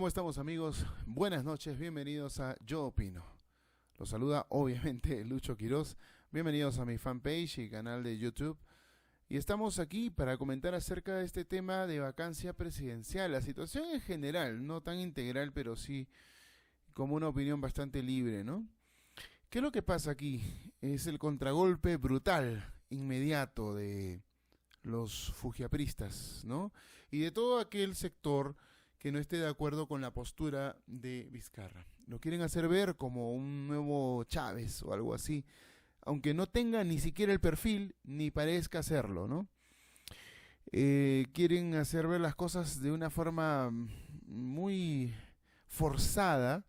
¿Cómo estamos, amigos? Buenas noches, bienvenidos a Yo Opino. Los saluda obviamente Lucho Quiroz. Bienvenidos a mi fanpage y canal de YouTube. Y estamos aquí para comentar acerca de este tema de vacancia presidencial. La situación en general, no tan integral, pero sí como una opinión bastante libre, ¿no? ¿Qué es lo que pasa aquí? Es el contragolpe brutal, inmediato de los fujiapristas, ¿no? Y de todo aquel sector que no esté de acuerdo con la postura de Vizcarra. Lo quieren hacer ver como un nuevo Chávez o algo así, aunque no tenga ni siquiera el perfil ni parezca hacerlo, ¿no? Quieren hacer ver las cosas de una forma muy forzada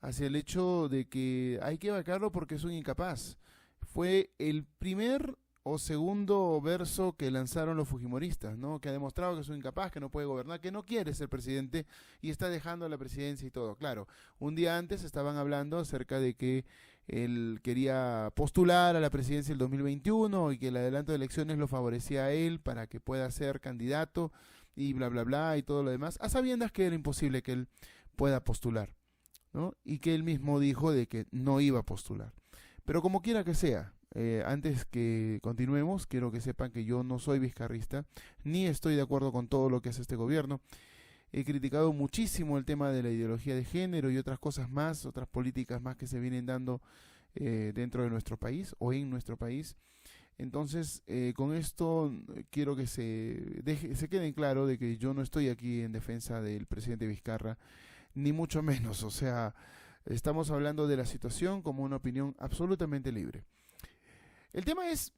hacia el hecho de que hay que vacarlo porque es un incapaz. Fue el primer o segundo verso que lanzaron los fujimoristas, ¿no? Que ha demostrado que es un incapaz, que no puede gobernar, que no quiere ser presidente y está dejando la presidencia y todo. Claro, un día antes estaban hablando acerca de que él quería postular a la presidencia del 2021 y que el adelanto de elecciones lo favorecía a él para que pueda ser candidato y bla, bla, bla y todo lo demás, a sabiendas que era imposible que él pueda postular, ¿no? Y que él mismo dijo de que no iba a postular. Pero como quiera que sea, antes que continuemos, quiero que sepan que yo no soy vizcarrista, ni estoy de acuerdo con todo lo que hace este gobierno. He criticado muchísimo el tema de la ideología de género y otras cosas más, otras políticas más que se vienen dando dentro de nuestro país o en nuestro país. Entonces, con esto quiero que se quede en claro de que yo no estoy aquí en defensa del presidente Vizcarra, ni mucho menos. O sea, estamos hablando de la situación como una opinión absolutamente libre. El tema es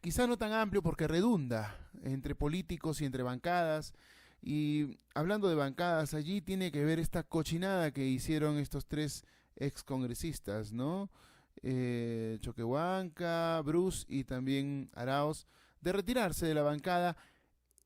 quizá no tan amplio porque redunda entre políticos y entre bancadas. Y hablando de bancadas, allí tiene que ver esta cochinada que hicieron estos tres excongresistas, ¿no? Choquehuanca, Bruce y también Arauz, de retirarse de la bancada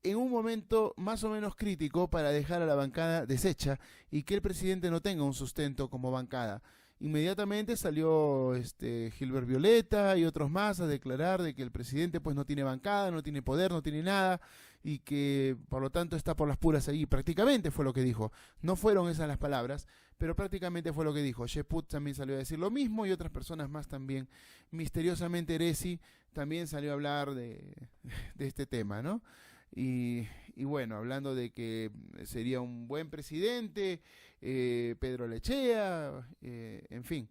en un momento más o menos crítico para dejar a la bancada deshecha y que el presidente no tenga un sustento como bancada. Inmediatamente salió Gilbert Violeta y otros más a declarar de que el presidente pues no tiene bancada, no tiene poder, no tiene nada y que por lo tanto está por las puras ahí. Prácticamente fue lo que dijo. No fueron esas las palabras, pero prácticamente fue lo que dijo. Sheput también salió a decir lo mismo y otras personas más también. Misteriosamente Eresi también salió a hablar de este tema, ¿no? Y bueno, hablando de que sería un buen presidente, Pedro Lechea, en fin,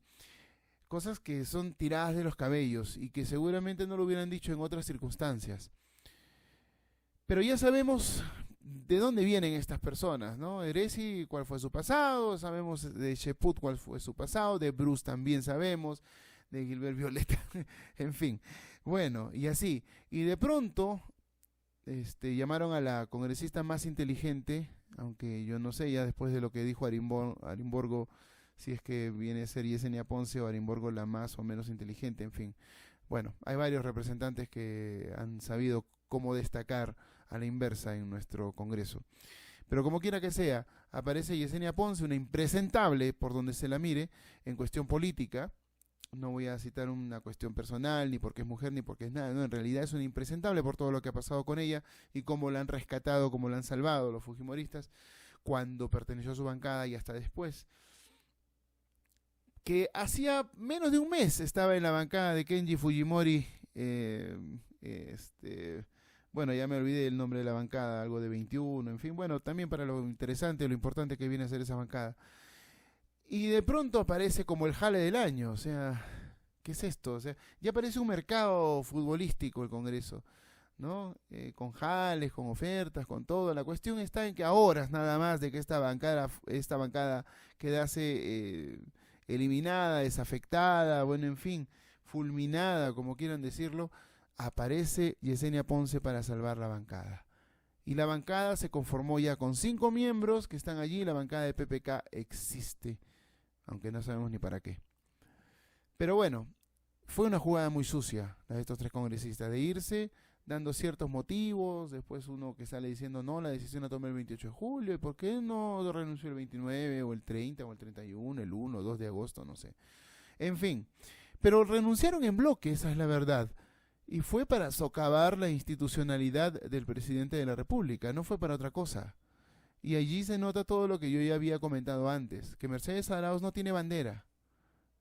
cosas que son tiradas de los cabellos y que seguramente no lo hubieran dicho en otras circunstancias. Pero ya sabemos de dónde vienen estas personas, ¿no? Eresi, cuál fue su pasado, sabemos de Sheput cuál fue su pasado, de Bruce también sabemos, de Gilbert Violeta, en fin. Bueno, y así. Y de pronto llamaron a la congresista más inteligente, aunque yo no sé, ya después de lo que dijo Arimborgo, si es que viene a ser Yesenia Ponce o Arimborgo la más o menos inteligente, en fin. Bueno, hay varios representantes que han sabido cómo destacar a la inversa en nuestro Congreso. Pero como quiera que sea, aparece Yesenia Ponce, una impresentable por donde se la mire, en cuestión política. No voy a citar una cuestión personal, ni porque es mujer, ni porque es nada, no, en realidad es una impresentable por todo lo que ha pasado con ella y cómo la han rescatado, cómo la han salvado los fujimoristas cuando perteneció a su bancada y hasta después. Que hacía menos de un mes estaba en la bancada de Kenji Fujimori, bueno, ya me olvidé el nombre de la bancada, algo de 21, en fin, bueno, también para lo interesante, lo importante que viene a ser esa bancada. Y de pronto aparece como el jale del año, o sea, ¿qué es esto? O sea, ya parece un mercado futbolístico el Congreso, ¿no? Con jales, con ofertas, con todo. La cuestión está en que a horas nada más de que esta bancada quedase eliminada, desafectada, bueno, en fin, fulminada, como quieran decirlo, aparece Yesenia Ponce para salvar la bancada. Y la bancada se conformó ya con 5 miembros que están allí, la bancada de PPK existe, aunque no sabemos ni para qué. Pero bueno, fue una jugada muy sucia la de estos tres congresistas, de irse dando ciertos motivos, después uno que sale diciendo no, la decisión la tomé el 28 de julio, ¿y por qué no renunció el 29 o el 30 o el 31, el 1 o 2 de agosto, no sé? En fin, pero renunciaron en bloque, esa es la verdad. Y fue para socavar la institucionalidad del presidente de la República, no fue para otra cosa. Y allí se nota todo lo que yo ya había comentado antes, que Mercedes Arauz no tiene bandera.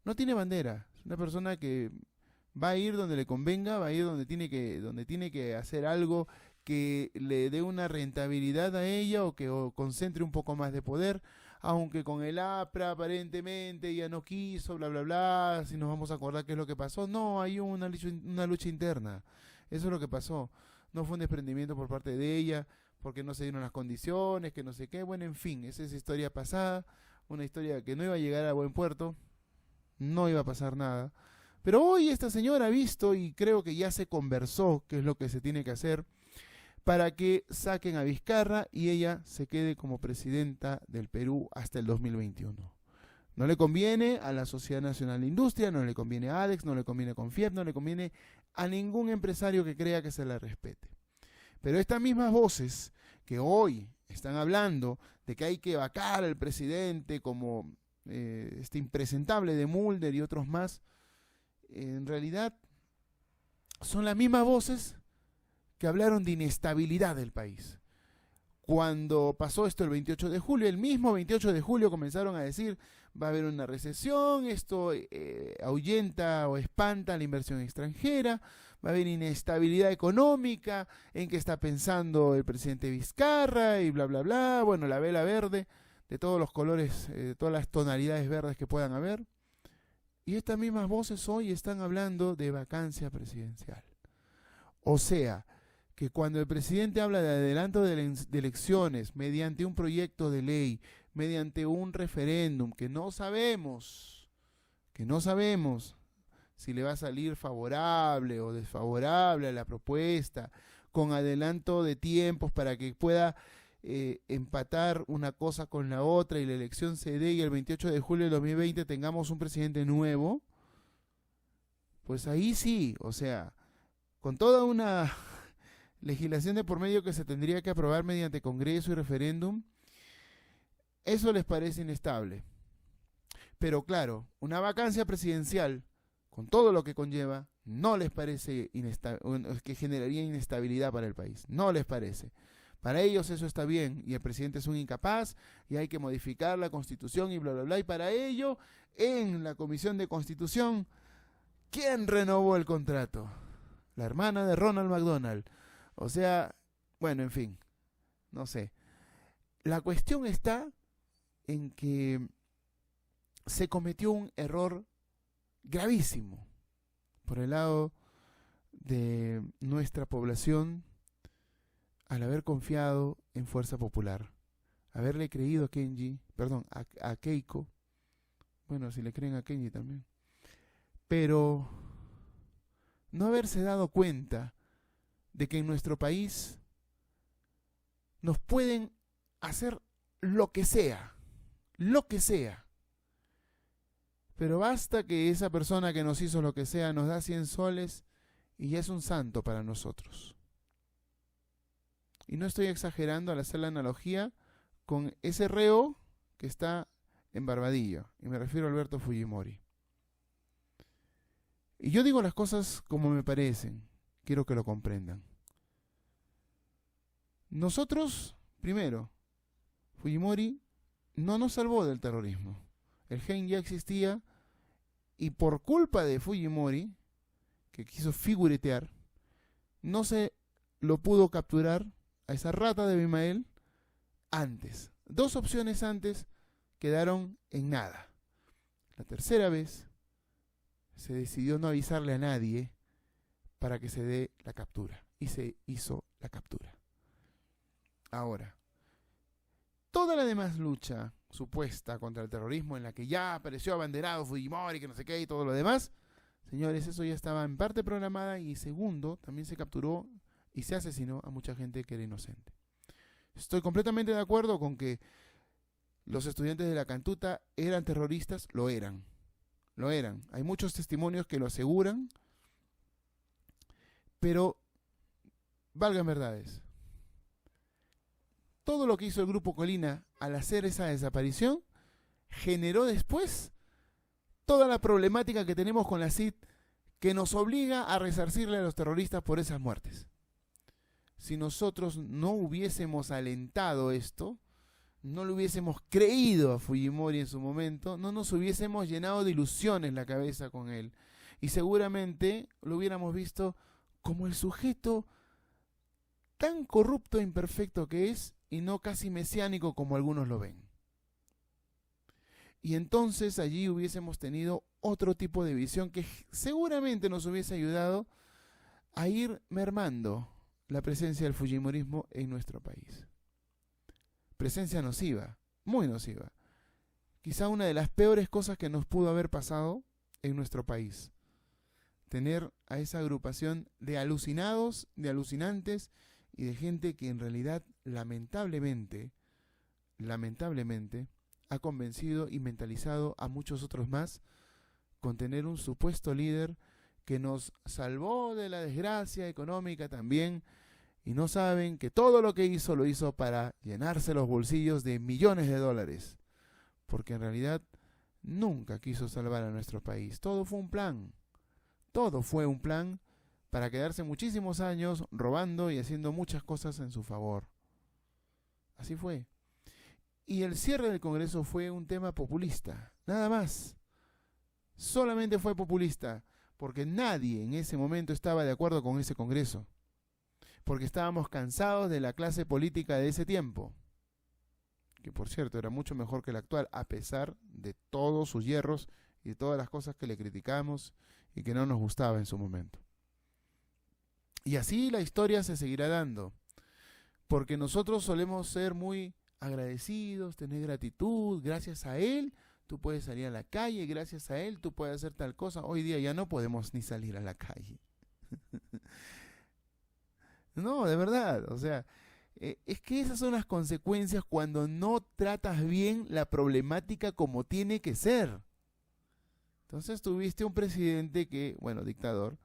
No tiene bandera. Es una persona que va a ir donde le convenga, va a ir donde tiene que hacer algo que le dé una rentabilidad a ella o que concentre un poco más de poder, aunque con el APRA aparentemente ya no quiso, bla, bla, bla, si nos vamos a acordar qué es lo que pasó. No, hay una lucha interna. Eso es lo que pasó. No fue un desprendimiento por parte de ella, porque no se dieron las condiciones, que no sé qué. Bueno, en fin, esa es historia pasada, una historia que no iba a llegar a buen puerto, no iba a pasar nada. Pero hoy esta señora ha visto y creo que ya se conversó qué es lo que se tiene que hacer para que saquen a Vizcarra y ella se quede como presidenta del Perú hasta el 2021. No le conviene a la Sociedad Nacional de Industria, no le conviene a ADEX, no le conviene a Confiep, no le conviene a ningún empresario que crea que se la respete. Pero estas mismas voces que hoy están hablando de que hay que vacar al presidente como este impresentable de Mulder y otros más, en realidad son las mismas voces que hablaron de inestabilidad del país. Cuando pasó esto el 28 de julio, el mismo 28 de julio comenzaron a decir va a haber una recesión, esto ahuyenta o espanta la inversión extranjera, va a haber inestabilidad económica, en qué está pensando el presidente Vizcarra y bla, bla, bla, bueno, la vela verde, de todos los colores, de todas las tonalidades verdes que puedan haber. Y estas mismas voces hoy están hablando de vacancia presidencial. O sea, que cuando el presidente habla de adelanto de elecciones mediante un proyecto de ley, mediante un referéndum que no sabemos si le va a salir favorable o desfavorable a la propuesta, con adelanto de tiempos para que pueda empatar una cosa con la otra y la elección se dé y el 28 de julio de 2020 tengamos un presidente nuevo, pues ahí sí, o sea, con toda una legislación de por medio que se tendría que aprobar mediante Congreso y referéndum, eso les parece inestable. Pero claro, una vacancia presidencial, con todo lo que conlleva, no les parece que generaría inestabilidad para el país. No les parece. Para ellos eso está bien y el presidente es un incapaz y hay que modificar la Constitución y bla, bla, bla. Y para ello, en la Comisión de Constitución, ¿quién renovó el contrato? La hermana de Ronald McDonald. O sea, bueno, en fin, no sé. La cuestión está en que se cometió un error gravísimo por el lado de nuestra población al haber confiado en Fuerza Popular, haberle creído a Keiko, bueno, si le creen a Kenji también, pero no haberse dado cuenta de que en nuestro país nos pueden hacer lo que sea, pero basta que esa persona que nos hizo lo que sea nos da 100 soles y ya es un santo para nosotros. Y no estoy exagerando al hacer la analogía con ese reo que está en Barbadillo, y me refiero a Alberto Fujimori. Y yo digo las cosas como me parecen, quiero que lo comprendan. Nosotros, primero, Fujimori no nos salvó del terrorismo. El gen ya existía y por culpa de Fujimori, que quiso figuretear, no se lo pudo capturar a esa rata de Abimael antes. 2 opciones antes quedaron en nada. La tercera vez se decidió no avisarle a nadie para que se dé la captura. Y se hizo la captura. Ahora, toda la demás lucha supuesta contra el terrorismo en la que ya apareció abanderado Fujimori, que no sé qué y todo lo demás, señores, eso ya estaba en parte programada y segundo, también se capturó y se asesinó a mucha gente que era inocente. Estoy completamente de acuerdo con que los estudiantes de la Cantuta eran terroristas, lo eran. Hay muchos testimonios que lo aseguran, pero valgan verdades. Todo lo que hizo el Grupo Colina al hacer esa desaparición generó después toda la problemática que tenemos con la CID que nos obliga a resarcirle a los terroristas por esas muertes. Si nosotros no hubiésemos alentado esto, no le hubiésemos creído a Fujimori en su momento, no nos hubiésemos llenado de ilusiones la cabeza con él. Y seguramente lo hubiéramos visto como el sujeto tan corrupto e imperfecto que es, y no casi mesiánico como algunos lo ven. Y entonces allí hubiésemos tenido otro tipo de visión que seguramente nos hubiese ayudado a ir mermando la presencia del fujimorismo en nuestro país. Presencia nociva, muy nociva. Quizá una de las peores cosas que nos pudo haber pasado en nuestro país. Tener a esa agrupación de alucinados, de alucinantes y de gente que en realidad lamentablemente ha convencido y mentalizado a muchos otros más con tener un supuesto líder que nos salvó de la desgracia económica también, y no saben que todo lo que hizo lo hizo para llenarse los bolsillos de millones de dólares, porque en realidad nunca quiso salvar a nuestro país. Todo fue un plan para quedarse muchísimos años robando y haciendo muchas cosas en su favor. Así fue. Y el cierre del Congreso fue un tema populista, nada más. Solamente fue populista, porque nadie en ese momento estaba de acuerdo con ese Congreso, porque estábamos cansados de la clase política de ese tiempo, que por cierto era mucho mejor que la actual, a pesar de todos sus hierros y de todas las cosas que le criticamos y que no nos gustaba en su momento. Y así la historia se seguirá dando, porque nosotros solemos ser muy agradecidos, tener gratitud. Gracias a él tú puedes salir a la calle, gracias a él tú puedes hacer tal cosa. Hoy día ya no podemos ni salir a la calle. No, de verdad, o sea, es que esas son las consecuencias cuando no tratas bien la problemática como tiene que ser. Entonces tuviste un presidente que, bueno, dictador,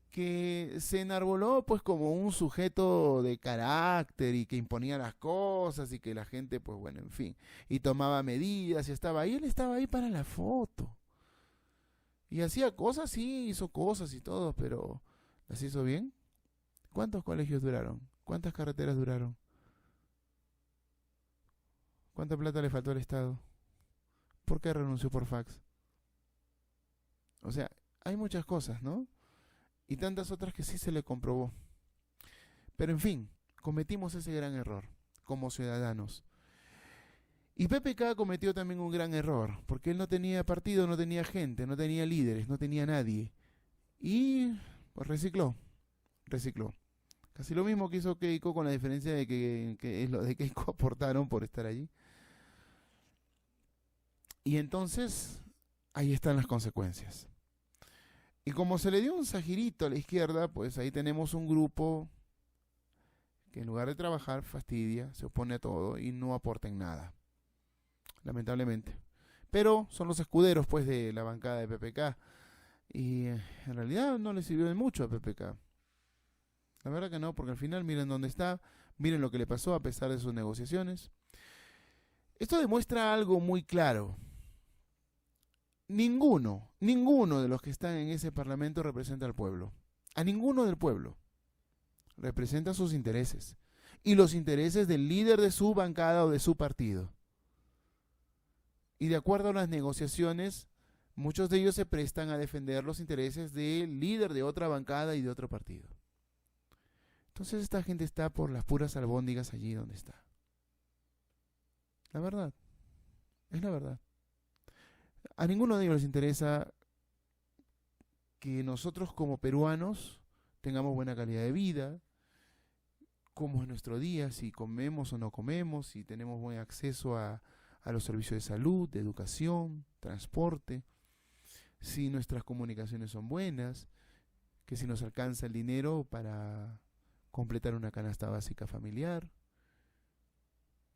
que se enarboló pues como un sujeto de carácter y que imponía las cosas y que la gente pues bueno, en fin, y tomaba medidas y estaba ahí, él estaba ahí para la foto. Y hacía cosas, sí, hizo cosas y todo, pero ¿las hizo bien? ¿Cuántos colegios duraron? ¿Cuántas carreteras duraron? ¿Cuánta plata le faltó al Estado? ¿Por qué renunció por fax? O sea, hay muchas cosas, ¿no? Y tantas otras que sí se le comprobó. Pero en fin, cometimos ese gran error como ciudadanos. Y PPK cometió también un gran error, porque él no tenía partido, no tenía gente, no tenía líderes, no tenía nadie. Y pues recicló. Casi lo mismo que hizo Keiko, con la diferencia de que es lo de Keiko aportaron por estar allí. Y entonces, ahí están las consecuencias. Y como se le dio un sajirito a la izquierda, pues ahí tenemos un grupo que en lugar de trabajar fastidia, se opone a todo y no aporta en nada. Lamentablemente. Pero son los escuderos pues de la bancada de PPK. Y en realidad no le sirvió de mucho a PPK. La verdad que no, porque al final miren dónde está, miren lo que le pasó a pesar de sus negociaciones. Esto demuestra algo muy claro. Ninguno de los que están en ese parlamento representa al pueblo. A ninguno del pueblo. Representa sus intereses. Y los intereses del líder de su bancada o de su partido. Y de acuerdo a las negociaciones, muchos de ellos se prestan a defender los intereses del líder de otra bancada y de otro partido. Entonces esta gente está por las puras albóndigas allí donde está. La verdad. Es la verdad. A ninguno de ellos les interesa que nosotros como peruanos tengamos buena calidad de vida, cómo es nuestro día, si comemos o no comemos, si tenemos buen acceso a los servicios de salud, de educación, transporte, si nuestras comunicaciones son buenas, que si nos alcanza el dinero para completar una canasta básica familiar,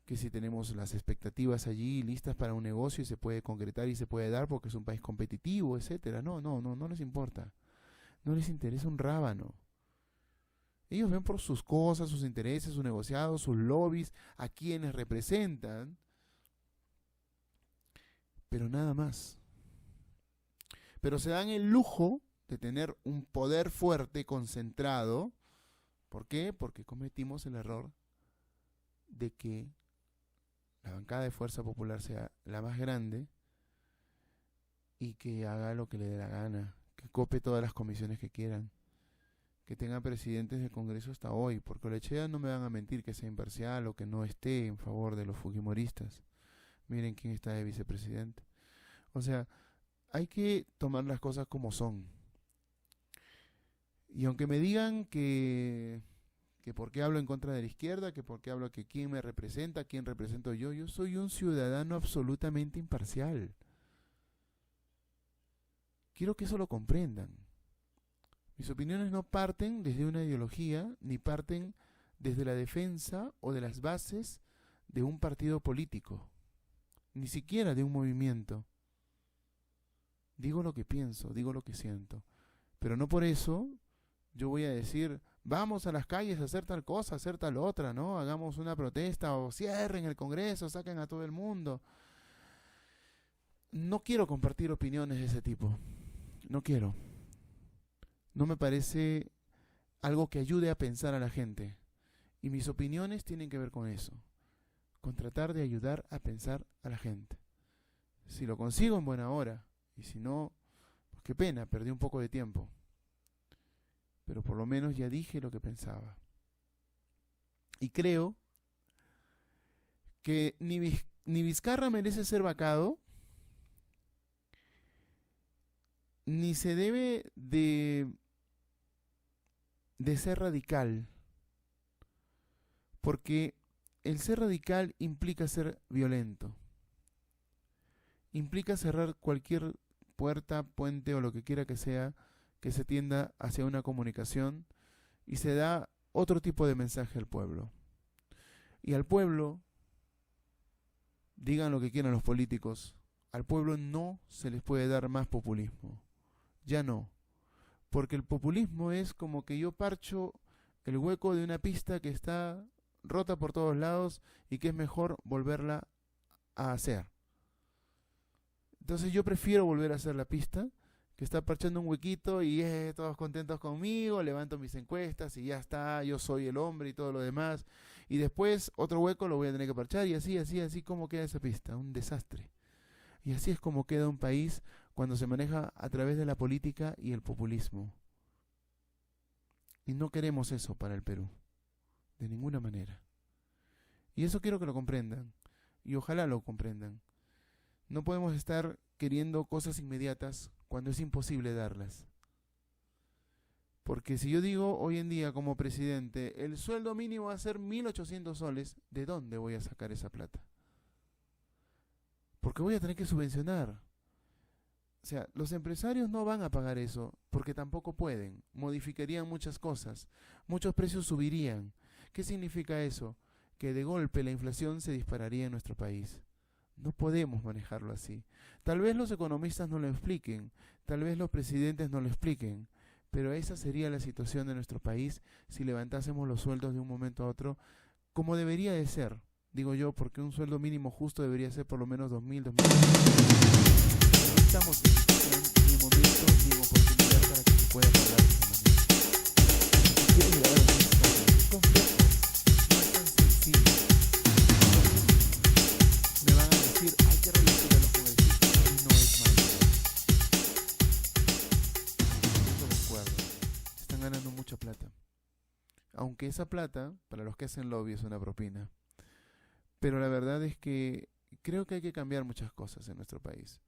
que si tenemos las expectativas allí listas para un negocio y se puede concretar y se puede dar porque es un país competitivo, etcétera. No les importa. No les interesa un rábano. Ellos ven por sus cosas, sus intereses, sus negociados, sus lobbies, a quienes representan, pero nada más. Pero se dan el lujo de tener un poder fuerte, concentrado. ¿Por qué? Porque cometimos el error de que la bancada de Fuerza Popular sea la más grande y que haga lo que le dé la gana, que cope todas las comisiones que quieran, que tenga presidentes del Congreso hasta hoy, porque Olechea no me van a mentir que sea imparcial o que no esté en favor de los fujimoristas. Miren quién está de vicepresidente. O sea, hay que tomar las cosas como son. Y aunque me digan que por qué hablo en contra de la izquierda, que por qué hablo que quién me representa, quién represento yo soy un ciudadano absolutamente imparcial. Quiero que eso lo comprendan. Mis opiniones no parten desde una ideología, ni parten desde la defensa o de las bases de un partido político, ni siquiera de un movimiento. Digo lo que pienso, digo lo que siento, pero no por eso yo voy a decir, vamos a las calles a hacer tal cosa, a hacer tal otra, ¿no? Hagamos una protesta o cierren el Congreso, saquen a todo el mundo. No quiero compartir opiniones de ese tipo. No quiero. No me parece algo que ayude a pensar a la gente. Y mis opiniones tienen que ver con eso. Con tratar de ayudar a pensar a la gente. Si lo consigo, en buena hora. Y si no, pues qué pena, perdí un poco de tiempo. Pero por lo menos ya dije lo que pensaba. Y creo que ni Vizcarra merece ser vacado, ni se debe de ser radical, porque el ser radical implica ser violento, implica cerrar cualquier puerta, puente o lo que quiera que sea que se tienda hacia una comunicación y se da otro tipo de mensaje al pueblo. Y al pueblo, digan lo que quieran los políticos, al pueblo no se les puede dar más populismo. Ya no. Porque el populismo es como que yo parcho el hueco de una pista que está rota por todos lados y que es mejor volverla a hacer. Entonces yo prefiero volver a hacer la pista, que está parchando un huequito y todos contentos conmigo, levanto mis encuestas y ya está, yo soy el hombre y todo lo demás. Y después otro hueco lo voy a tener que parchar y así como queda esa pista, un desastre. Y así es como queda un país cuando se maneja a través de la política y el populismo. Y no queremos eso para el Perú, de ninguna manera. Y eso quiero que lo comprendan, y ojalá lo comprendan. No podemos estar queriendo cosas inmediatas cuando es imposible darlas. Porque si yo digo hoy en día como presidente, el sueldo mínimo va a ser 1.800 soles, ¿de dónde voy a sacar esa plata? Porque voy a tener que subvencionar. O sea, los empresarios no van a pagar eso, porque tampoco pueden. Modificarían muchas cosas. Muchos precios subirían. ¿Qué significa eso? Que de golpe la inflación se dispararía en nuestro país. No podemos manejarlo así. Tal vez los economistas no lo expliquen, tal vez los presidentes no lo expliquen, pero esa sería la situación de nuestro país si levantásemos los sueldos de un momento a otro, como debería de ser, digo yo, porque un sueldo mínimo justo debería ser por lo menos 2.000, 2.000. No estamos en situación, ni en momento, ni en oportunidad para que se pueda pagar de esa manera. Si quieres llegar a los es complejo, no es tan sencillo. Me van a decir, hay que reducir a los congresistas y no es malo. Estoy de acuerdo. Están ganando mucha plata. Aunque esa plata, para los que hacen lobby, es una propina. Pero la verdad es que creo que hay que cambiar muchas cosas en nuestro país.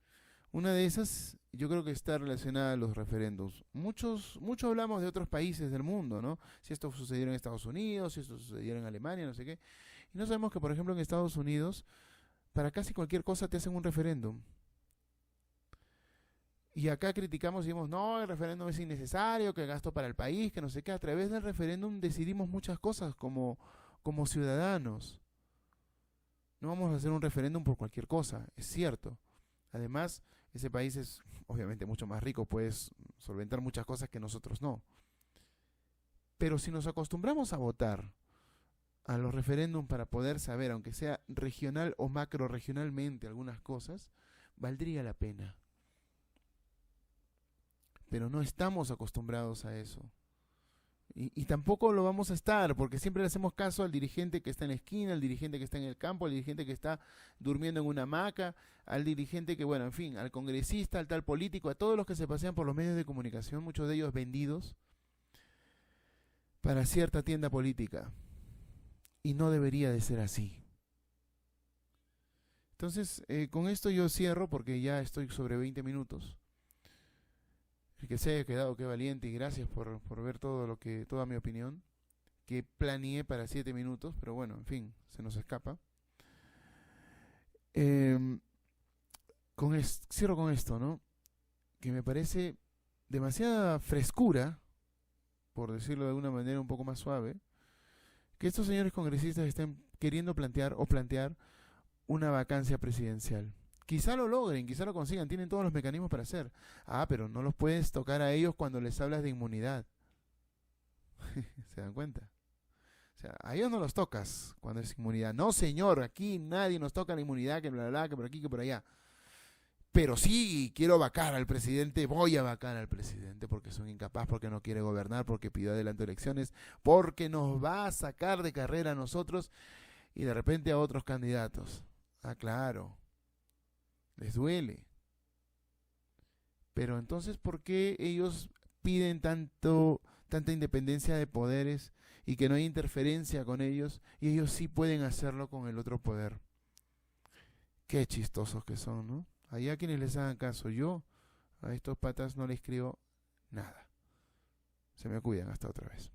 Una de esas, yo creo que está relacionada a los referéndums. Mucho hablamos de otros países del mundo, ¿no? Si esto sucediera en Estados Unidos, si esto sucediera en Alemania, no sé qué. Y no sabemos que, por ejemplo, en Estados Unidos, para casi cualquier cosa te hacen un referéndum. Y acá criticamos y decimos, no, el referéndum es innecesario, que gasto para el país, que no sé qué. A través del referéndum decidimos muchas cosas como ciudadanos. No vamos a hacer un referéndum por cualquier cosa, es cierto. Además, ese país es obviamente mucho más rico, puedes solventar muchas cosas que nosotros no. Pero si nos acostumbramos a votar a los referéndums para poder saber, aunque sea regional o macro regionalmente, algunas cosas, valdría la pena. Pero no estamos acostumbrados a eso. Y tampoco lo vamos a estar, porque siempre le hacemos caso al dirigente que está en la esquina, al dirigente que está en el campo, al dirigente que está durmiendo en una hamaca, al dirigente que, bueno, en fin, al congresista, al tal político, a todos los que se pasean por los medios de comunicación, muchos de ellos vendidos para cierta tienda política. Y no debería de ser así. Entonces, con esto yo cierro porque ya estoy sobre 20 minutos. El que se haya quedado, qué valiente, y gracias por ver toda mi opinión, que planeé para 7 minutos, pero bueno, en fin, se nos escapa. Em, Cierro con esto, ¿no? Que me parece demasiada frescura, por decirlo de alguna manera un poco más suave, que estos señores congresistas estén queriendo plantear una vacancia presidencial. Quizá lo logren, quizá lo consigan, tienen todos los mecanismos para hacer. Ah, pero no los puedes tocar a ellos cuando les hablas de inmunidad. ¿Se dan cuenta? O sea, a ellos no los tocas cuando es inmunidad. No, señor, aquí nadie nos toca la inmunidad, que bla, bla, bla, que por aquí, que por allá. Pero sí, quiero vacar al presidente, voy a vacar al presidente porque es un incapaz, porque no quiere gobernar, porque pidió adelanto elecciones, porque nos va a sacar de carrera a nosotros y de repente a otros candidatos. Ah, claro, les duele. Pero entonces, ¿por qué ellos piden tanta independencia de poderes y que no hay interferencia con ellos y ellos sí pueden hacerlo con el otro poder? Qué chistosos que son, ¿no? Allá quienes les hagan caso, yo a estos patas no les escribo nada. Se me cuidan, hasta otra vez.